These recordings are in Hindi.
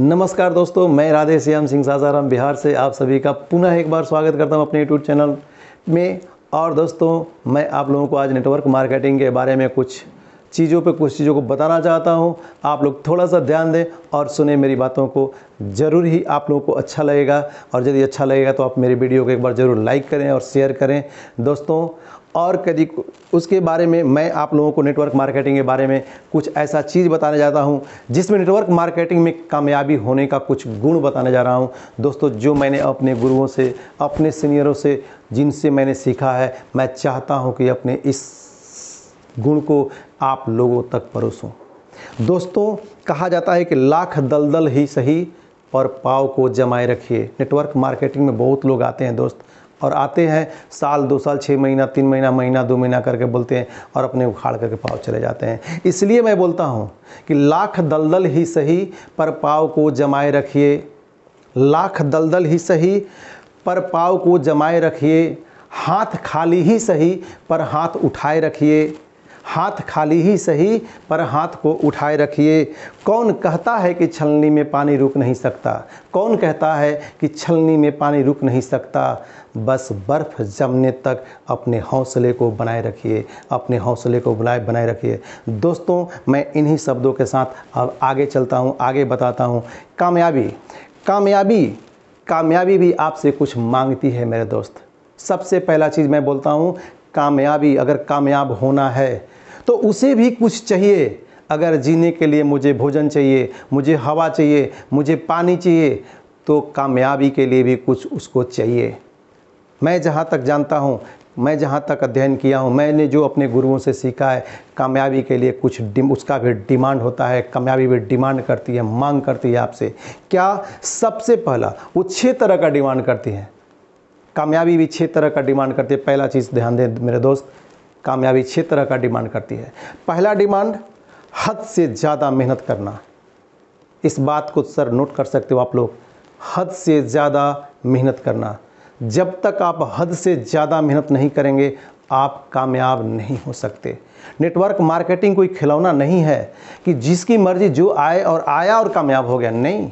नमस्कार दोस्तों, मैं राधे श्याम सिंह सासाराम बिहार से आप सभी का पुनः एक बार स्वागत करता हूं अपने यूट्यूब चैनल में। और दोस्तों, मैं आप लोगों को आज नेटवर्क मार्केटिंग के बारे में कुछ चीज़ों को बताना चाहता हूं। आप लोग थोड़ा सा ध्यान दें और सुने मेरी बातों को, ज़रूर ही आप लोगों को अच्छा लगेगा। और यदि अच्छा लगेगा तो आप मेरी वीडियो को एक बार ज़रूर लाइक करें और शेयर करें दोस्तों। और कभी उसके बारे में मैं आप लोगों को नेटवर्क मार्केटिंग के बारे में कुछ ऐसा चीज़ बताने जाता हूं जिसमें नेटवर्क मार्केटिंग में कामयाबी होने का कुछ गुण बताने जा रहा हूं दोस्तों, जो मैंने अपने गुरुओं से, अपने सीनियरों से, जिनसे मैंने सीखा है। मैं चाहता हूं कि अपने इस गुण को आप लोगों तक परोसूं। दोस्तों, कहा जाता है कि लाख दलदल ही सही पर पाँव को जमाए रखिए। नेटवर्क मार्केटिंग में बहुत लोग आते हैं दोस्त, और आते हैं साल 2 साल 6 महीना 3 महीना महीना 2 महीना करके बोलते हैं और अपने उखाड़ करके पाँव चले जाते हैं। इसलिए मैं बोलता हूं कि लाख दलदल ही सही पर पाँव को जमाए रखिए। लाख दलदल ही सही पर पाँव को जमाए रखिए। हाथ खाली ही सही पर हाथ उठाए रखिए। हाथ खाली ही सही पर हाथ को उठाए रखिए। कौन कहता है कि छलनी में पानी रुक नहीं सकता? कौन कहता है कि छलनी में पानी रुक नहीं सकता? बस बर्फ़ जमने तक अपने हौसले को बनाए रखिए। अपने हौसले को बनाए रखिए दोस्तों। मैं इन्हीं शब्दों के साथ अब आगे चलता हूँ, आगे बताता हूँ। कामयाबी भी आपसे कुछ मांगती है मेरे दोस्त। सबसे पहला चीज़ मैं बोलता हूँ, कामयाबी अगर कामयाब होना है तो उसे भी कुछ चाहिए। अगर जीने के लिए मुझे भोजन चाहिए, मुझे हवा चाहिए, मुझे पानी चाहिए, तो कामयाबी के लिए भी कुछ उसको चाहिए। मैं जहाँ तक जानता हूँ, मैं जहाँ तक अध्ययन किया हूँ, मैंने जो अपने गुरुओं से सीखा है, कामयाबी के लिए कुछ उसका भी डिमांड होता है। कामयाबी भी डिमांड करती है, मांग करती है आपसे। क्या? सबसे पहला वो 6 तरह का डिमांड करती है। कामयाबी भी 6 तरह का डिमांड करती है। पहला चीज़ ध्यान दें मेरे दोस्त, कामयाबी 6 तरह का डिमांड करती है। पहला डिमांड, हद से ज़्यादा मेहनत करना। इस बात को सर नोट कर सकते हो आप लोग, हद से ज़्यादा मेहनत करना। जब तक आप हद से ज़्यादा मेहनत नहीं करेंगे, आप कामयाब नहीं हो सकते। नेटवर्क मार्केटिंग कोई खिलौना नहीं है कि जिसकी मर्जी जो आए और आया और कामयाब हो गया। नहीं,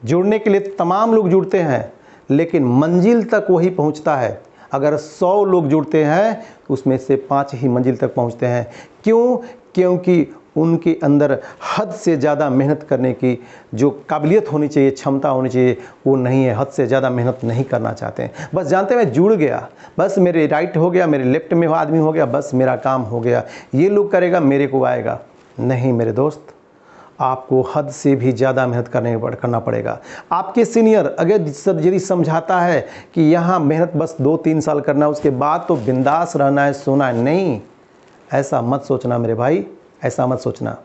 जुड़ने के लिए तमाम लोग जुड़ते हैं, लेकिन मंजिल तक वही पहुंचता है। अगर 100 लोग जुड़ते हैं, उसमें से 5 ही मंजिल तक पहुंचते हैं। क्यों? क्योंकि उनके अंदर हद से ज़्यादा मेहनत करने की जो काबिलियत होनी चाहिए, क्षमता होनी चाहिए, वो नहीं है। हद से ज़्यादा मेहनत नहीं करना चाहते हैं। बस जानते हैं मैं जुड़ गया, बस मेरे राइट हो गया, मेरे लेफ्ट में आदमी हो गया, बस मेरा काम हो गया, ये लोग करेगा, मेरे को आएगा। नहीं मेरे दोस्त, आपको हद से भी ज़्यादा मेहनत करना पड़ेगा। आपके सीनियर अगर यदि समझाता है कि यहाँ मेहनत बस 2-3 साल करना है, उसके बाद तो बिंदास रहना है, सोना है, नहीं, ऐसा मत सोचना मेरे भाई, ऐसा मत सोचना।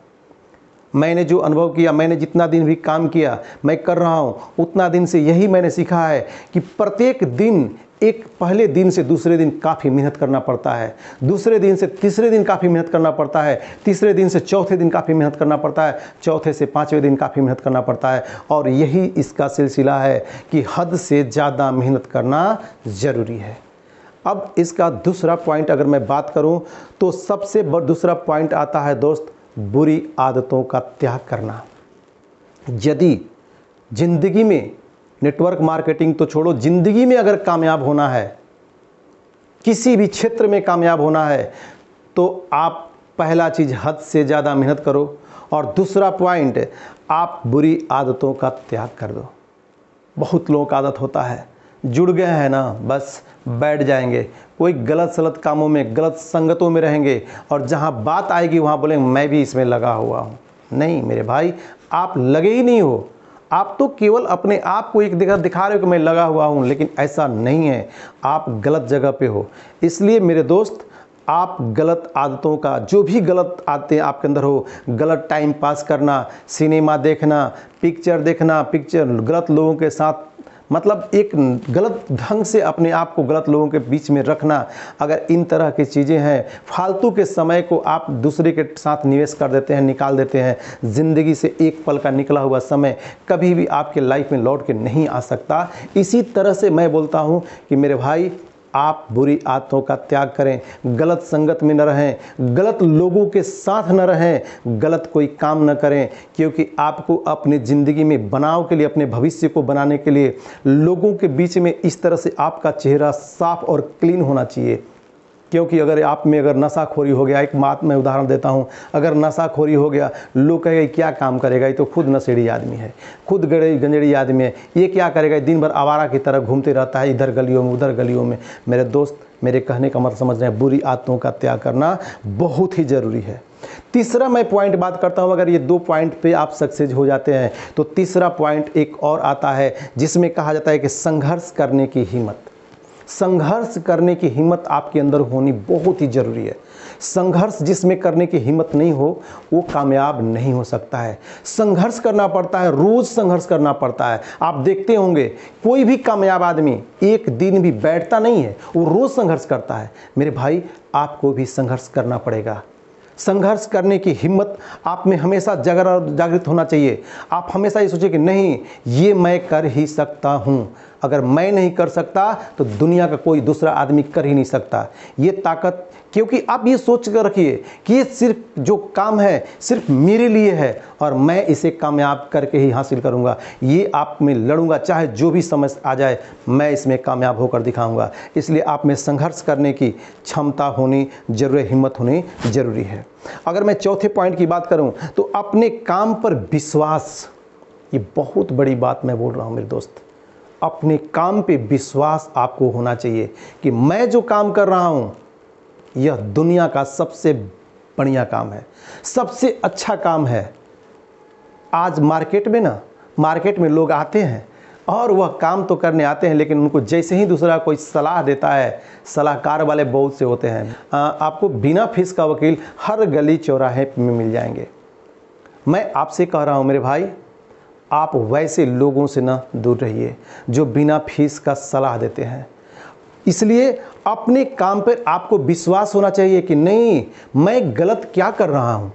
मैंने जो अनुभव किया, मैंने जितना दिन भी काम किया, मैं कर रहा हूँ, उतना दिन से यही मैंने सीखा है कि प्रत्येक दिन, एक पहले दिन से दूसरे दिन काफ़ी मेहनत करना पड़ता है, दूसरे दिन से तीसरे दिन काफ़ी मेहनत करना पड़ता है, तीसरे दिन से चौथे दिन काफ़ी मेहनत करना पड़ता है, चौथे से 5वें दिन काफ़ी मेहनत करना पड़ता है। और यही इसका सिलसिला है कि हद से ज़्यादा मेहनत करना ज़रूरी है। अब इसका दूसरा पॉइंट अगर मैं बात करूं तो सबसे दूसरा पॉइंट आता है दोस्त, बुरी आदतों का त्याग करना। यदि जिंदगी में, नेटवर्क मार्केटिंग तो छोड़ो, जिंदगी में अगर कामयाब होना है, किसी भी क्षेत्र में कामयाब होना है, तो आप पहला चीज़ हद से ज़्यादा मेहनत करो, और दूसरा पॉइंट, आप बुरी आदतों का त्याग कर दो। बहुत लोगों का आदत होता है, जुड़ गए हैं ना, बस बैठ जाएंगे, कोई गलत सलत कामों में, गलत संगतों में रहेंगे, और जहां बात आएगी वहां बोलेंगे मैं भी इसमें लगा हुआ हूं। नहीं मेरे भाई, आप लगे ही नहीं हो। आप तो केवल अपने आप को एक दिखा रहे हो कि मैं लगा हुआ हूं, लेकिन ऐसा नहीं है, आप गलत जगह पे हो। इसलिए मेरे दोस्त, आप गलत आदतों का, जो भी गलत आदतें आपके अंदर हो, गलत टाइम पास करना, सिनेमा देखना, पिक्चर देखना, गलत लोगों के साथ, मतलब एक गलत ढंग से अपने आप को गलत लोगों के बीच में रखना, अगर इन तरह की चीज़ें हैं, फालतू के समय को आप दूसरे के साथ निवेश कर देते हैं, निकाल देते हैं, ज़िंदगी से एक पल का निकला हुआ समय कभी भी आपके लाइफ में लौट के नहीं आ सकता। इसी तरह से मैं बोलता हूँ कि मेरे भाई, आप बुरी आदतों का त्याग करें, गलत संगत में न रहें, गलत लोगों के साथ न रहें, गलत कोई काम न करें, क्योंकि आपको अपनी ज़िंदगी में बनाव के लिए, अपने भविष्य को बनाने के लिए लोगों के बीच में इस तरह से आपका चेहरा साफ और क्लीन होना चाहिए। क्योंकि अगर आप में अगर नशाखोरी हो गया, एक बात मैं उदाहरण देता हूँ, अगर नशाखोरी हो गया, लोग कहेंगे क्या काम करेगा, ये तो खुद नशेड़ी आदमी है, खुद गंजेड़ी आदमी है, ये क्या करेगा, दिन भर आवारा की तरह घूमते रहता है, इधर गलियों में उधर गलियों में। मेरे दोस्त, मेरे कहने का मतलब समझ रहे हैं, बुरी आदतों का त्याग करना बहुत ही ज़रूरी है। तीसरा मैं पॉइंट बात करता हूँ, अगर ये 2 पॉइंट पे आप सक्सेस हो जाते हैं तो तीसरा पॉइंट एक और आता है जिसमें कहा जाता है कि संघर्ष करने की हिम्मत। संघर्ष करने की हिम्मत आपके अंदर होनी बहुत ही ज़रूरी है। संघर्ष जिसमें करने की हिम्मत नहीं हो वो कामयाब नहीं हो सकता है। संघर्ष करना पड़ता है, रोज़ संघर्ष करना पड़ता है। आप देखते होंगे कोई भी कामयाब आदमी एक दिन भी बैठता नहीं है, वो रोज़ संघर्ष करता है। मेरे भाई, आपको भी संघर्ष करना पड़ेगा। संघर्ष करने की हिम्मत आप में हमेशा जागृत होना चाहिए। आप हमेशा ये सोचिए कि नहीं, ये मैं कर ही सकता हूँ। अगर मैं नहीं कर सकता तो दुनिया का कोई दूसरा आदमी कर ही नहीं सकता। ये ताकत, क्योंकि आप ये सोच कर रखिए कि ये सिर्फ जो काम है सिर्फ मेरे लिए है और मैं इसे कामयाब करके ही हासिल करूंगा। ये आप में लड़ूंगा, चाहे जो भी समस्या आ जाए, मैं इसमें कामयाब होकर दिखाऊंगा। इसलिए आप में संघर्ष करने की क्षमता होनी जरूरी, हिम्मत होनी जरूरी है। अगर मैं चौथे पॉइंट की बात करूं तो अपने काम पर विश्वास, ये बहुत बड़ी बात मैं बोल रहा हूं मेरे दोस्त। अपने काम पे विश्वास आपको होना चाहिए कि मैं जो काम कर रहा हूं यह दुनिया का सबसे बढ़िया काम है, सबसे अच्छा काम है। आज मार्केट में लोग आते हैं और वह काम तो करने आते हैं, लेकिन उनको जैसे ही दूसरा कोई सलाह देता है, सलाहकार वाले बहुत से होते हैं। आपको बिना फीस का वकील हर गली चौराहे में मिल जाएंगे। मैं आपसे कह रहा हूं मेरे भाई, आप वैसे लोगों से ना दूर रहिए जो बिना फीस का सलाह देते हैं। इसलिए अपने काम पर आपको विश्वास होना चाहिए कि नहीं, मैं गलत क्या कर रहा हूँ,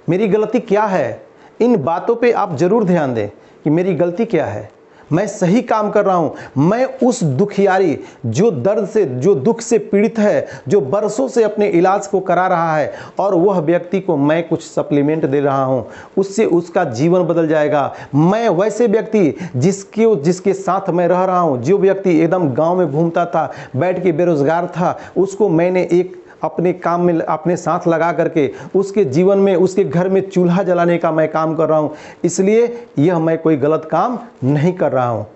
मेरी गलती क्या है। इन बातों पे आप ज़रूर ध्यान दें कि मेरी गलती क्या है, मैं सही काम कर रहा हूँ। मैं उस दुखियारी जो दर्द से, जो दुख से पीड़ित है, जो बरसों से अपने इलाज को करा रहा है और वह व्यक्ति को मैं कुछ सप्लीमेंट दे रहा हूँ, उससे उसका जीवन बदल जाएगा। मैं वैसे व्यक्ति जिसके साथ मैं रह रहा हूँ, जो व्यक्ति एकदम गांव में घूमता था, बैठ के बेरोजगार था, उसको मैंने एक अपने काम में अपने साथ लगा करके उसके जीवन में, उसके घर में चूल्हा जलाने का मैं काम कर रहा हूँ। इसलिए यह मैं कोई गलत काम नहीं कर रहा हूँ।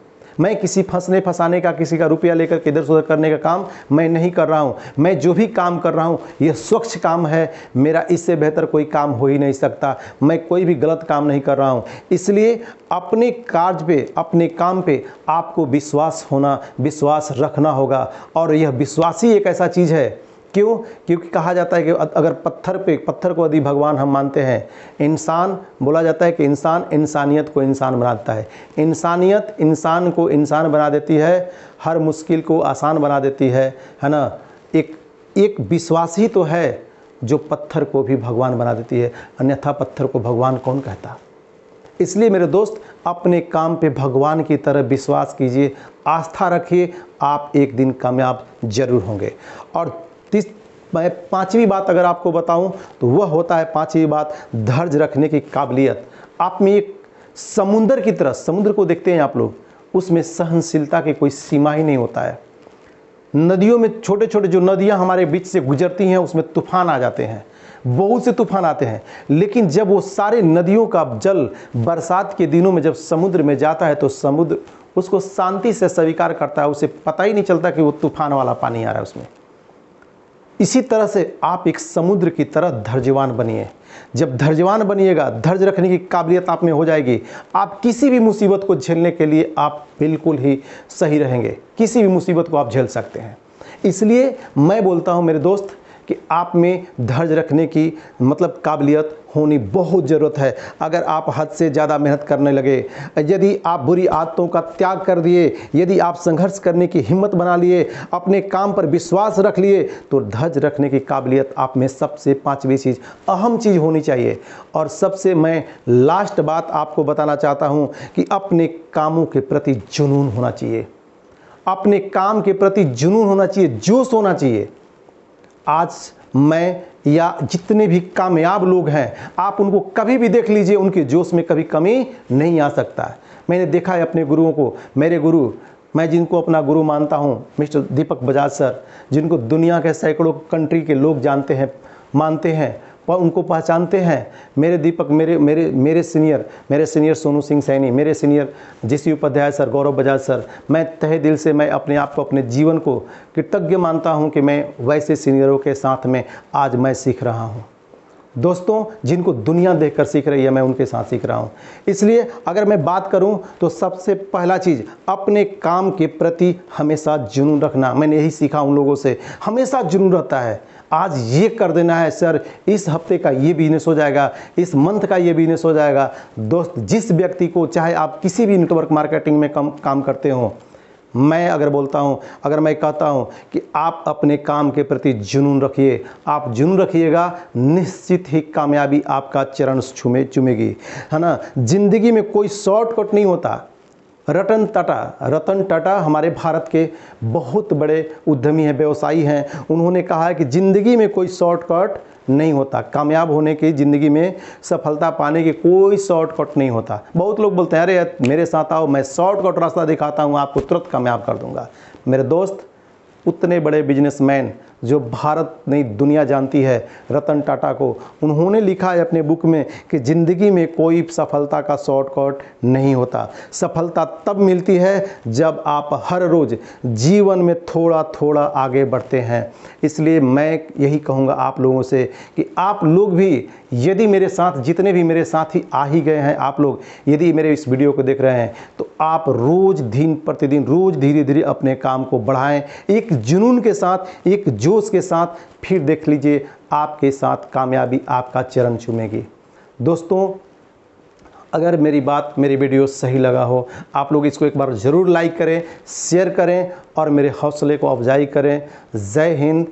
मैं किसी फंसाने का, किसी का रुपया लेकर के इधर से उधर करने का काम मैं नहीं कर रहा हूँ। मैं जो भी काम कर रहा हूँ यह स्वच्छ काम है। मेरा इससे बेहतर कोई काम हो ही नहीं सकता। मैं कोई भी गलत काम नहीं कर रहा हूँ। इसलिए अपने कार्य पे, अपने काम पे आपको विश्वास रखना होगा। और यह विश्वास ही एक ऐसा चीज़ है, क्यों? क्योंकि कहा जाता है कि अगर पत्थर को यदि भगवान हम मानते हैं, इंसान, बोला जाता है कि इंसान इंसानियत को इंसान बनाता है। इंसानियत इंसान को इंसान बना देती है, हर मुश्किल को आसान बना देती है ना। एक विश्वास ही तो है जो पत्थर को भी भगवान बना देती है, अन्यथा पत्थर को भगवान कौन कहता। इसलिए मेरे दोस्त, अपने काम पे भगवान की तरह विश्वास कीजिए, आस्था रखिए, आप एक दिन कामयाब जरूर होंगे। और मैं पांचवी बात अगर आपको बताऊं तो वह होता है, पांचवी बात, धैर्य रखने की काबिलियत। आप में एक समुंदर की तरह, समुद्र को देखते हैं आप लोग, उसमें सहनशीलता की कोई सीमा ही नहीं होता है। नदियों में, छोटे छोटे जो नदियां हमारे बीच से गुजरती हैं, उसमें तूफान आ जाते हैं, बहुत से तूफान आते हैं। लेकिन जब वो सारे नदियों का जल बरसात के दिनों में जब समुद्र में जाता है तो समुद्र उसको शांति से स्वीकार करता है, उसे पता ही नहीं चलता कि वो तूफान वाला पानी आ रहा है उसमें। इसी तरह से आप एक समुद्र की तरह धैर्यवान बनिए। जब धैर्यवान बनिएगा, धैर्य रखने की काबिलियत आप में हो जाएगी, आप किसी भी मुसीबत को झेलने के लिए आप बिल्कुल ही सही रहेंगे। किसी भी मुसीबत को आप झेल सकते हैं। इसलिए मैं बोलता हूं मेरे दोस्त कि आप में धैर्य रखने की काबिलियत होनी बहुत ज़रूरत है। अगर आप हद से ज़्यादा मेहनत करने लगे, यदि आप बुरी आदतों का त्याग कर दिए, यदि आप संघर्ष करने की हिम्मत बना लिए, अपने काम पर विश्वास रख लिए, तो धैर्य रखने की काबिलियत आप में सबसे पांचवी चीज़, अहम चीज़ होनी चाहिए। और सबसे मैं लास्ट बात आपको बताना चाहता हूँ कि अपने कामों के प्रति जुनून होना चाहिए। अपने काम के प्रति जुनून होना चाहिए, जोश होना चाहिए। आज मैं या जितने भी कामयाब लोग हैं, आप उनको कभी भी देख लीजिए, उनके जोश में कभी कमी नहीं आ सकता है। मैंने देखा है अपने गुरुओं को, मेरे गुरु, मैं जिनको अपना गुरु मानता हूं, मिस्टर दीपक बजाज सर, जिनको दुनिया के सैकड़ों कंट्री के लोग जानते हैं, मानते हैं, पर उनको पहचानते हैं। मेरे दीपक, मेरे सीनियर सोनू सिंह सैनी, मेरे सीनियर JC उपाध्याय सर, गौरव बजाज सर, मैं तहे दिल से मैं अपने आप को, अपने जीवन को कृतज्ञ मानता हूं कि मैं वैसे सीनियरों के साथ में आज मैं सीख रहा हूं। दोस्तों, जिनको दुनिया देखकर सीख रही है, मैं उनके साथ सीख रहा हूं। इसलिए अगर मैं बात करूं तो सबसे पहला चीज़, अपने काम के प्रति हमेशा जुनून रखना। मैंने यही सीखा उन लोगों से, हमेशा जुनून रहता है। आज ये कर देना है सर, इस हफ्ते का ये बिजनेस हो जाएगा, इस मंथ का ये बिजनेस हो जाएगा। दोस्त, जिस व्यक्ति को, चाहे आप किसी भी नेटवर्क मार्केटिंग में काम करते हो, मैं अगर बोलता हूं, अगर मैं कहता हूं कि आप अपने काम के प्रति जुनून रखिए, आप जुनून रखिएगा, निश्चित ही कामयाबी आपका चरण चूमेगी, है ना। जिंदगी में कोई शॉर्टकट नहीं होता। रतन टाटा हमारे भारत के बहुत बड़े उद्यमी हैं, व्यवसायी हैं। उन्होंने कहा है कि ज़िंदगी में कोई शॉर्टकट नहीं होता। कामयाब होने की, ज़िंदगी में सफलता पाने की कोई शॉर्टकट नहीं होता। बहुत लोग बोलते हैं, अरे मेरे साथ आओ, मैं शॉर्टकट रास्ता दिखाता हूँ, आपको तुरंत कामयाब कर दूंगा। मेरे दोस्त, उतने बड़े बिजनेसमैन जो भारत नहीं दुनिया जानती है, रतन टाटा को, उन्होंने लिखा है अपने बुक में कि ज़िंदगी में कोई सफलता का शॉर्टकट नहीं होता। सफलता तब मिलती है जब आप हर रोज़ जीवन में थोड़ा थोड़ा आगे बढ़ते हैं। इसलिए मैं यही कहूँगा आप लोगों से कि आप लोग भी, यदि मेरे साथ, जितने भी मेरे साथी आ ही गए हैं, आप लोग यदि मेरे इस वीडियो को देख रहे हैं, तो आप रोज़, दिन प्रतिदिन, रोज़ धीरे धीरे अपने काम को बढ़ाएं, एक जुनून के साथ, एक जोश के साथ। फिर देख लीजिए, आपके साथ कामयाबी आपका चरण चूमेगी। दोस्तों, अगर मेरी बात, मेरी वीडियो सही लगा हो, आप लोग इसको एक बार ज़रूर लाइक करें, शेयर करें और मेरे हौसले को अफजाई करें। जय हिंद,